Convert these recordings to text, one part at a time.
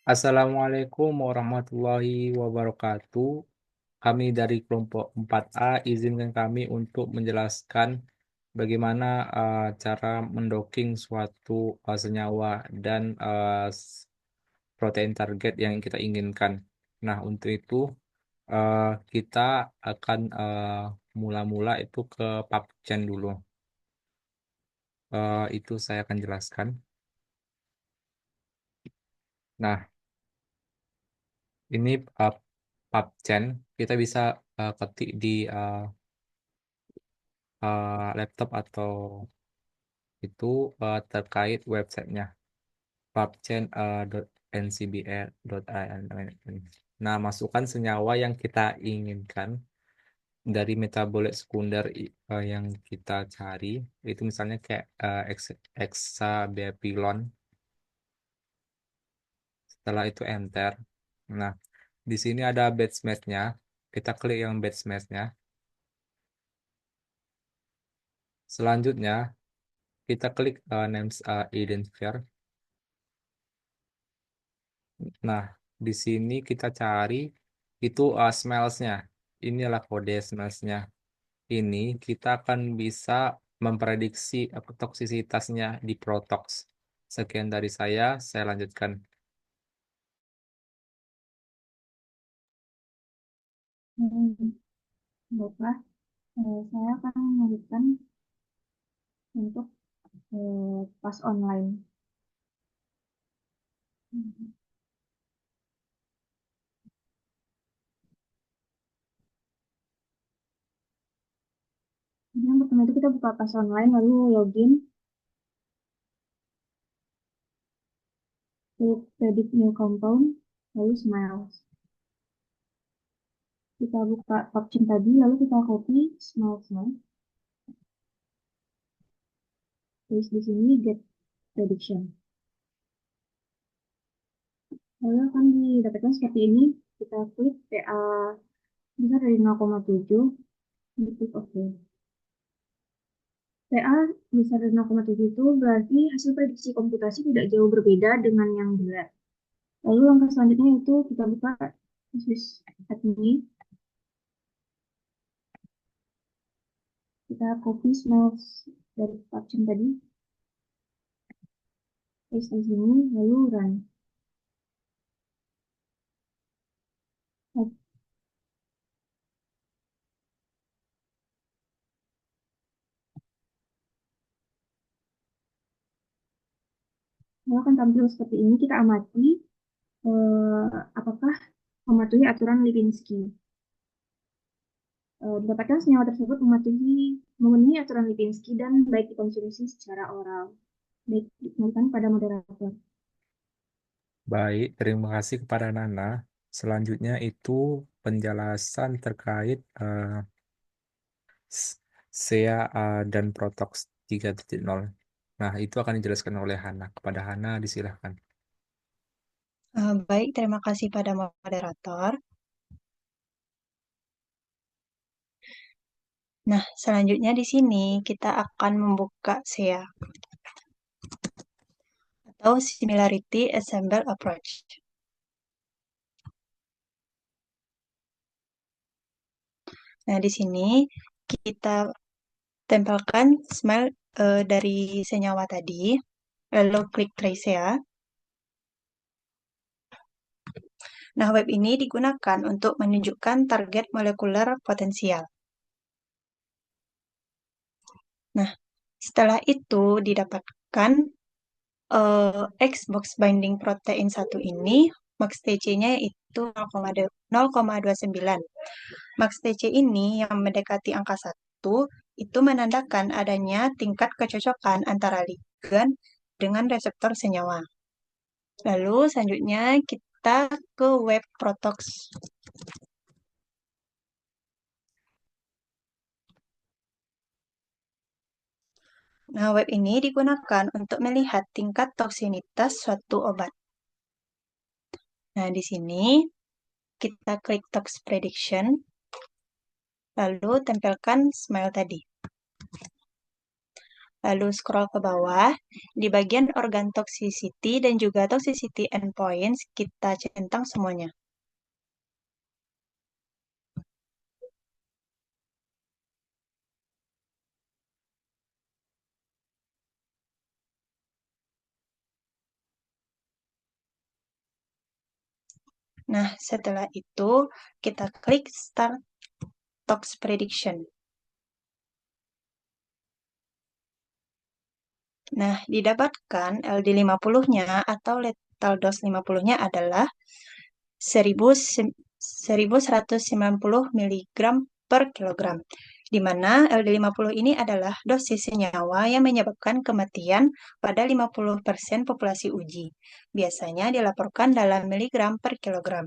Assalamualaikum warahmatullahi wabarakatuh. Kami dari kelompok 4A izinkan kami untuk menjelaskan bagaimana cara mendocking suatu senyawa dan protein target yang kita inginkan. Nah, untuk itu kita akan mula-mula itu ke PubChem dulu. Itu saya akan jelaskan. Nah, ini PubChem kita bisa ketik di laptop atau itu terkait websitenya pubchem.ncbr.in. Nah, masukkan senyawa yang kita inginkan dari metabolit sekunder yang kita cari, itu misalnya kayak hexabiopilon. Setelah itu enter. Nah, di sini ada batch match-nya. Kita klik yang batch match-nya. Selanjutnya, kita klik names identifier. Nah, di sini kita cari itu smells-nya. Inilah kode smells-nya. Ini kita akan bisa memprediksi toksisitasnya di Protox. Sekian dari saya lanjutkan. Baiklah, saya akan melanjutkan untuk pas online. Jadi yang pertama itu kita buka pas online, lalu login, klik edit new compound, lalu smiles. Kita buka option tadi, lalu kita copy smiles-nya, tulis di sini get prediction. Lalu akan didapatkan seperti ini. Kita klik PA besar dari 0,7, klik OK. PA besar dari 0,7 itu berarti hasil prediksi komputasi tidak jauh berbeda dengan yang bulat. Lalu langkah selanjutnya itu kita buka Swiss admin. Kita copy smells dari caption tadi, paste di sini, lalu run. Lalu akan tampil seperti ini. Kita amati apakah mematuhi aturan Lipinski. Didapatkan senyawa tersebut memenuhi aturan Lipinski dan baik dikonsumsi secara oral. Baik, dikembalikan pada moderator. Baik, terima kasih kepada Nana. Selanjutnya itu penjelasan terkait SEA dan Protox 3.0. Nah, itu akan dijelaskan oleh Hana. Kepada Hana, disilahkan. Baik, terima kasih pada moderator. Nah, selanjutnya di sini kita akan membuka SEA atau Similarity Ensemble Approach. Nah, di sini kita tempelkan smile dari senyawa tadi, lalu klik trace ya. Nah, web ini digunakan untuk menunjukkan target molekuler potensial. Nah, setelah itu didapatkan X-box binding protein 1 ini, max TC-nya itu 0,29. Max TC ini yang mendekati angka 1, itu menandakan adanya tingkat kecocokan antara ligan dengan reseptor senyawa. Lalu selanjutnya kita ke web Protox. Nah, web ini digunakan untuk melihat tingkat toksinitas suatu obat. Nah, di sini kita klik Tox Prediction, lalu tempelkan smile tadi. Lalu scroll ke bawah, di bagian organ toxicity dan juga toxicity endpoints, kita centang semuanya. Nah, setelah itu kita klik Start Tox Prediction. Nah, didapatkan LD50-nya atau lethal dose 50-nya adalah 1190 mg per kilogram, di mana LD50 ini adalah dosis senyawa yang menyebabkan kematian pada 50% populasi uji. Biasanya dilaporkan dalam miligram per kilogram.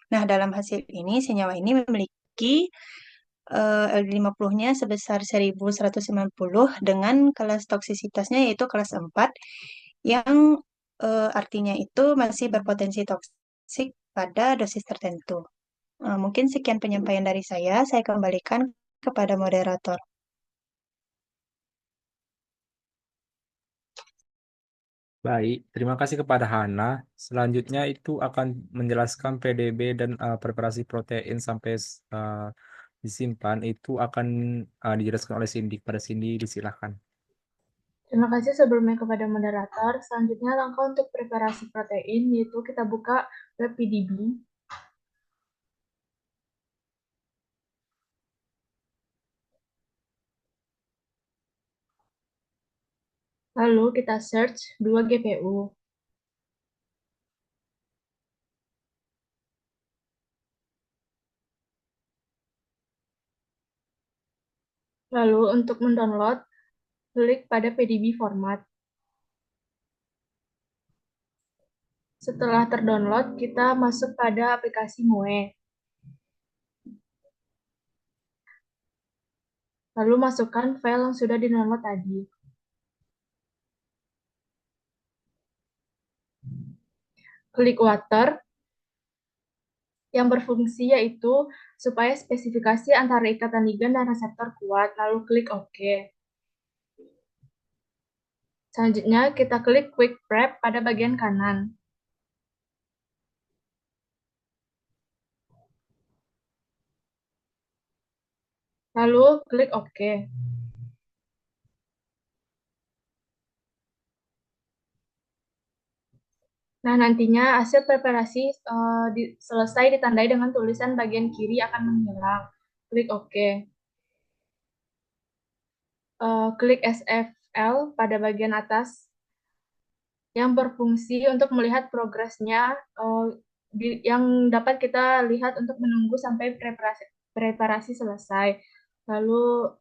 Nah, dalam hasil ini, senyawa ini memiliki LD50-nya sebesar 1190 dengan kelas toksisitasnya yaitu kelas 4 yang artinya itu masih berpotensi toksik pada dosis tertentu. Mungkin sekian penyampaian dari saya kembalikan kepada moderator. Baik, terima kasih kepada Hana. Selanjutnya itu akan menjelaskan PDB dan preparasi protein sampai disimpan. Itu akan dijelaskan oleh Cindy. Pada Cindy, disilahkan. Terima kasih sebelumnya kepada moderator. Selanjutnya langkah untuk preparasi protein, yaitu kita buka web PDB. Lalu kita search 2-GPU. Lalu untuk mendownload, klik pada PDB format. Setelah terdownload, kita masuk pada aplikasi MOE. Lalu masukkan file yang sudah di-download tadi. Klik water, yang berfungsi yaitu supaya spesifikasi antara ikatan ligan dan reseptor kuat, lalu klik OK. Selanjutnya, kita klik Quick Prep pada bagian kanan. Lalu klik OK. Nah, nantinya hasil preparasi selesai ditandai dengan tulisan bagian kiri akan menghilang. Klik OK. Klik SFL pada bagian atas yang berfungsi untuk melihat progresnya yang dapat kita lihat untuk menunggu sampai preparasi selesai. Lalu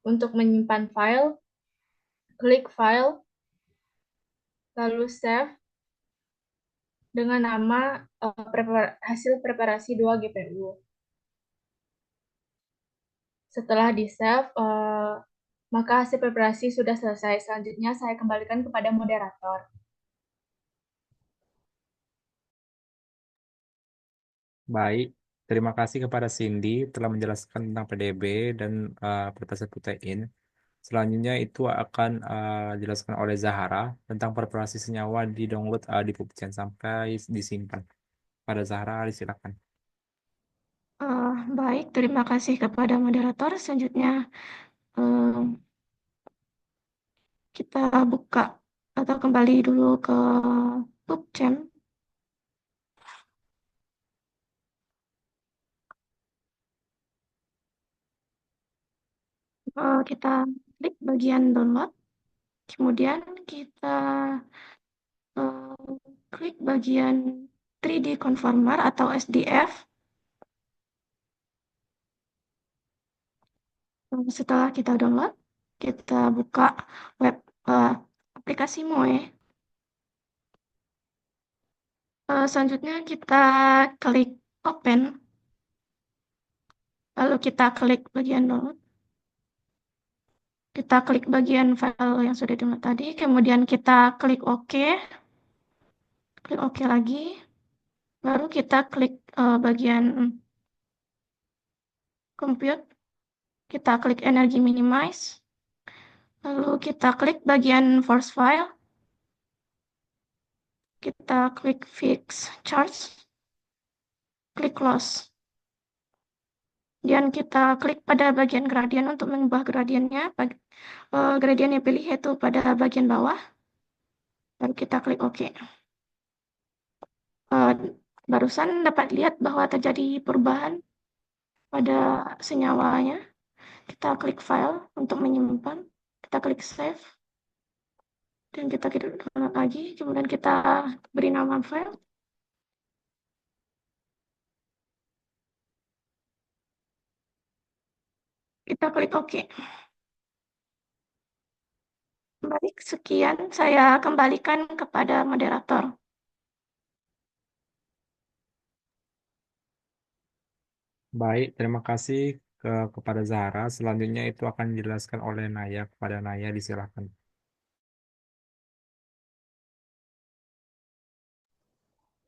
untuk menyimpan file, klik File, lalu Save dengan nama hasil preparasi 2-GPU. Setelah di-save, maka hasil preparasi sudah selesai. Selanjutnya saya kembalikan kepada moderator. Baik, terima kasih kepada Cindy telah menjelaskan tentang PDB dan preparasi protein. Selanjutnya itu akan dijelaskan oleh Zahara tentang preparasi senyawa di download di PubChem sampai disimpan. Pada Zahara, silakan. Baik, terima kasih kepada moderator. Selanjutnya kita buka atau kembali dulu ke PubChem. Kita klik bagian download, kemudian kita klik bagian 3D Conformer atau SDF. Setelah kita download, kita buka web aplikasi MOE. Selanjutnya kita klik Open, lalu kita klik bagian download. Kita klik bagian file yang sudah download tadi, kemudian kita klik OK. Klik OK lagi. Baru kita klik bagian compute. Kita klik energy minimize. Lalu kita klik bagian force file. Kita klik fix charge. Klik close. Dan kita klik pada bagian gradien untuk mengubah gradiennya. Gradien yang pilih yaitu pada bagian bawah. Lalu kita klik OK. Barusan dapat lihat bahwa terjadi perubahan pada senyawanya. Kita klik file untuk menyimpan. Kita klik save. Dan kita download lagi. Kemudian kita beri nama file. Kita klik OK. Baik, sekian. Saya kembalikan kepada moderator. Baik, terima kasih kepada Zahra. Selanjutnya itu akan dijelaskan oleh Naya. Kepada Naya, disilakan.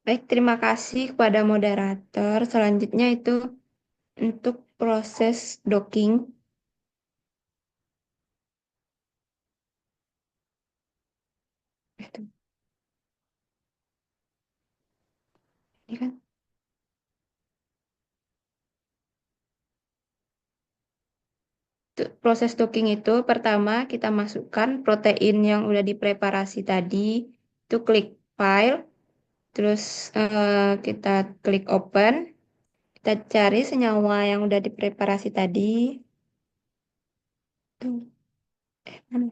Baik, terima kasih kepada moderator. Selanjutnya itu untuk proses docking. Itu, ini kan. Proses docking itu pertama kita masukkan protein yang udah dipreparasi tadi. Itu klik file, terus kita klik open. Kita cari senyawa yang udah dipreparasi tadi. Tuh. Mana?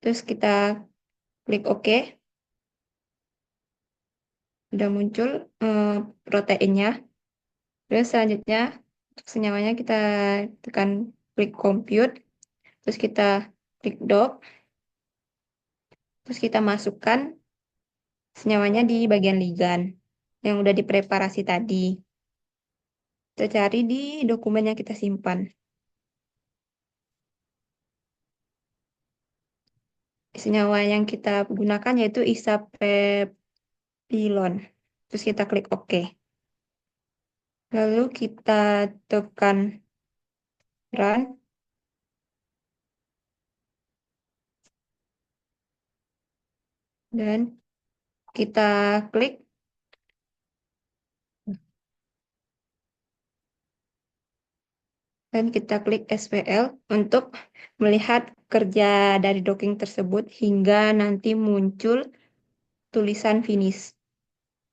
Terus kita klik OK. Udah muncul proteinnya. Terus selanjutnya untuk senyawanya kita tekan klik compute. Terus kita klik dock. Terus kita masukkan senyawanya di bagian ligan yang udah dipreparasi tadi. Kita cari di dokumen yang kita simpan. Senyawa yang kita gunakan yaitu isapepilon. Terus kita klik OK. Lalu kita tekan run. Dan kita klik SPL untuk melihat kerja dari docking tersebut hingga nanti muncul tulisan finish.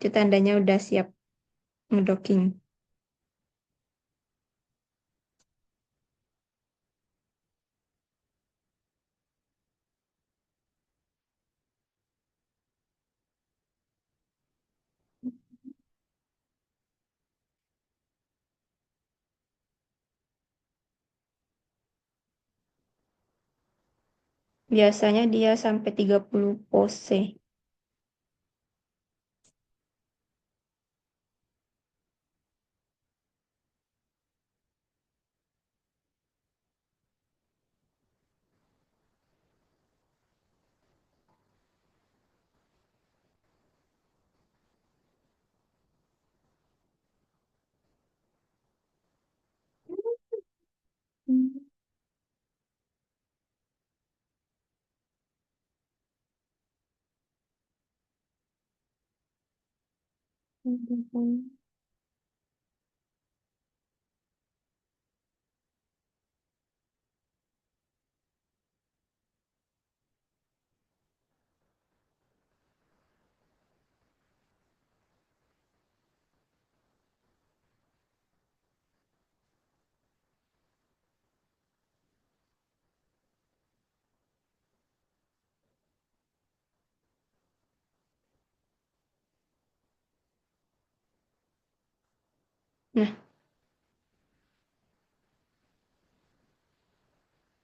Itu tandanya udah siap ngedocking. Biasanya dia sampai 30 pose.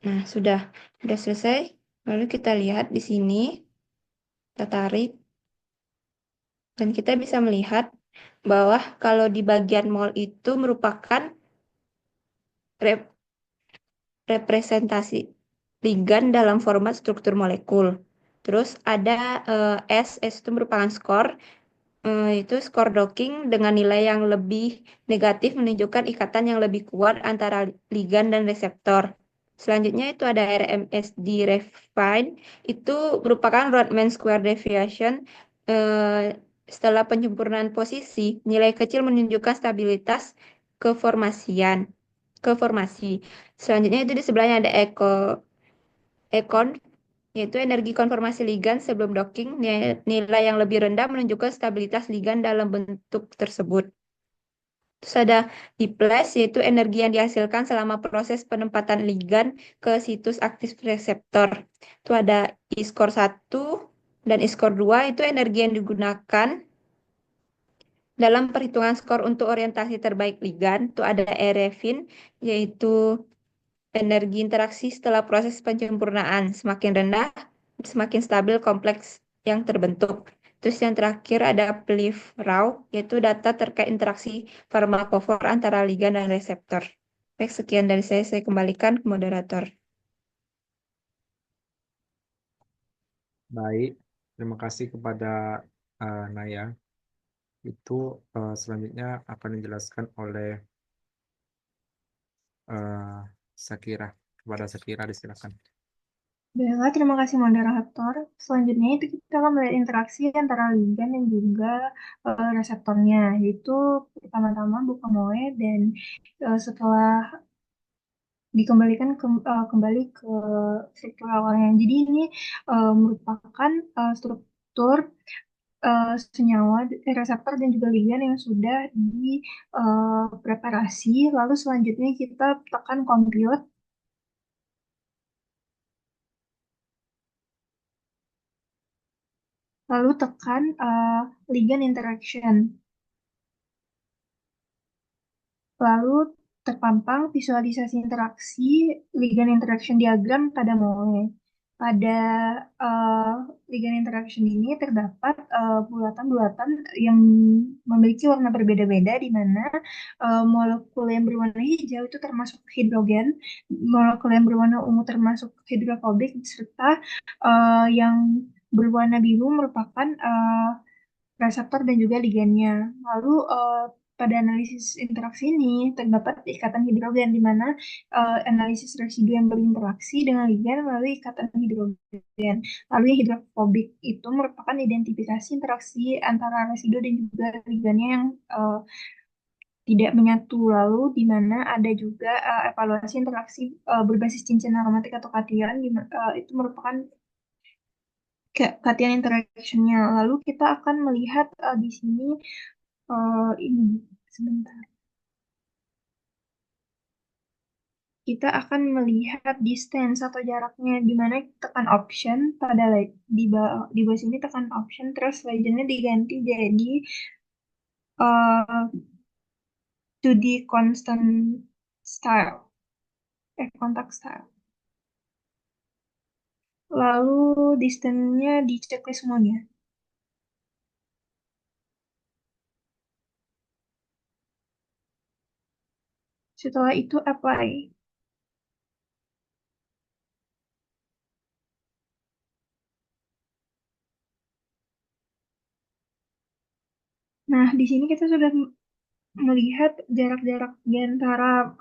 Nah, sudah selesai. Lalu kita lihat di sini, kita tarik dan kita bisa melihat bahwa kalau di bagian mall itu merupakan rep- representasi ligan dalam format struktur molekul. Terus ada S itu merupakan skor, itu skor docking dengan nilai yang lebih negatif menunjukkan ikatan yang lebih kuat antara ligan dan reseptor. Selanjutnya itu ada RMSD refine, itu merupakan Rodman Square Deviation. Setelah penyempurnaan posisi, nilai kecil menunjukkan stabilitas keformasian, keformasi. Selanjutnya itu di sebelahnya ada Econ, yaitu energi konformasi ligan sebelum docking. Nilai yang lebih rendah menunjukkan stabilitas ligan dalam bentuk tersebut. Terus ada Diplex, yaitu energi yang dihasilkan selama proses penempatan ligan ke situs aktif reseptor. Itu ada I-score 1 dan I-score 2, itu energi yang digunakan dalam perhitungan skor untuk orientasi terbaik ligan. Itu ada Erevin, yaitu energi interaksi setelah proses penyempurnaan semakin rendah, semakin stabil kompleks yang terbentuk. Terus yang terakhir ada PLIF-RAW, yaitu data terkait interaksi farmakofor antara ligan dan reseptor. Baik, sekian dari saya kembalikan ke moderator. Baik, terima kasih kepada Naya. Itu selanjutnya akan dijelaskan oleh eh, Sakira. Kepada Sakira disilakan. Baiklah, terima kasih moderator. Selanjutnya itu kita akan melihat interaksi antara ligan dan juga reseptornya, yaitu pertama-tama buka moe dan setelah dikembalikan kembali ke struktur awalnya. Jadi ini merupakan struktur senyawa reseptor dan juga ligan yang sudah dipreparasi. Lalu selanjutnya kita tekan compute. Lalu tekan ligand interaction. Lalu terpampang visualisasi interaksi ligand interaction diagram pada moe. Pada ligand interaction ini terdapat bulatan-bulatan yang memiliki warna berbeda-beda, di mana molekul yang berwarna hijau itu termasuk hidrogen, molekul yang berwarna ungu termasuk hidrofobik, serta yang berwarna biru merupakan reseptor dan juga ligannya. Lalu pada analisis interaksi ini terdapat ikatan hidrogen, di mana analisis residu yang berinteraksi dengan ligan melalui ikatan hidrogen. Lalu yang hidrofobik itu merupakan identifikasi interaksi antara residu dan juga ligannya yang tidak menyatu. Lalu di mana ada juga evaluasi interaksi berbasis cincin aromatik atau kation, itu merupakan cation interaction-nya. Lalu kita akan melihat di sini ini sebentar. Kita akan melihat distance atau jaraknya, di mana tekan option pada di bawah sini tekan option, terus legendnya diganti jadi 2D constant style, contact style. Lalu distance-nya di checklist semuanya. Setelah itu apply. Nah, di sini kita sudah melihat jarak-jarak di antara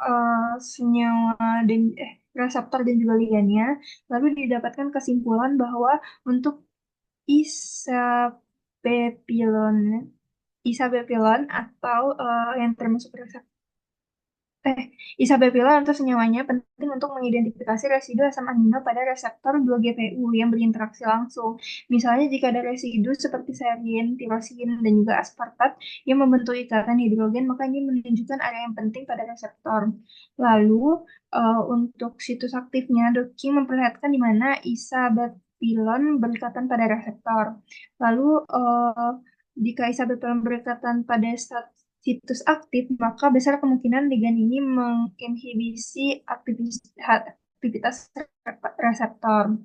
senyawa dan reseptor dan juga ligannya, lalu didapatkan kesimpulan bahwa untuk isabepilon isabepilon atau yang termasuk reseptor isabepilon atau senyawanya penting untuk mengidentifikasi residu asam amino pada reseptor 2-GPU yang berinteraksi langsung. Misalnya jika ada residu seperti serin, tirosin, dan juga aspartat yang membentuk ikatan hidrogen, maka ini menunjukkan area yang penting pada reseptor. Lalu untuk situs aktifnya, docking memperlihatkan di mana isabepilon berikatan pada reseptor. Lalu jika isabepilon berikatan pada situs aktif, maka besar kemungkinan ligan ini menginhibisi aktivitas reseptor.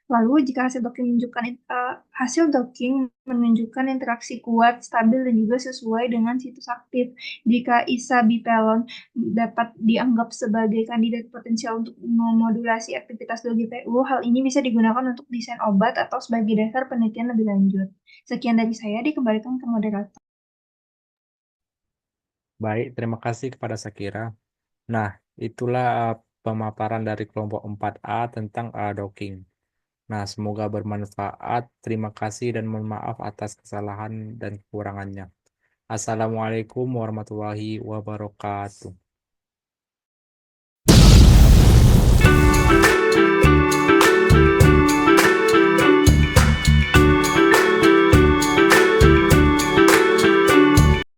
Lalu, jika hasil docking menunjukkan interaksi kuat, stabil, dan juga sesuai dengan situs aktif. Jika isabipelon dapat dianggap sebagai kandidat potensial untuk memodulasi aktivitas 2GPU, hal ini bisa digunakan untuk desain obat atau sebagai dasar penelitian lebih lanjut. Sekian dari saya, dikembalikan ke moderator. Baik, terima kasih kepada Sakira. Nah, itulah pemaparan dari kelompok 4A tentang docking. Nah, semoga bermanfaat. Terima kasih dan mohon maaf atas kesalahan dan kekurangannya. Assalamualaikum warahmatullahi wabarakatuh.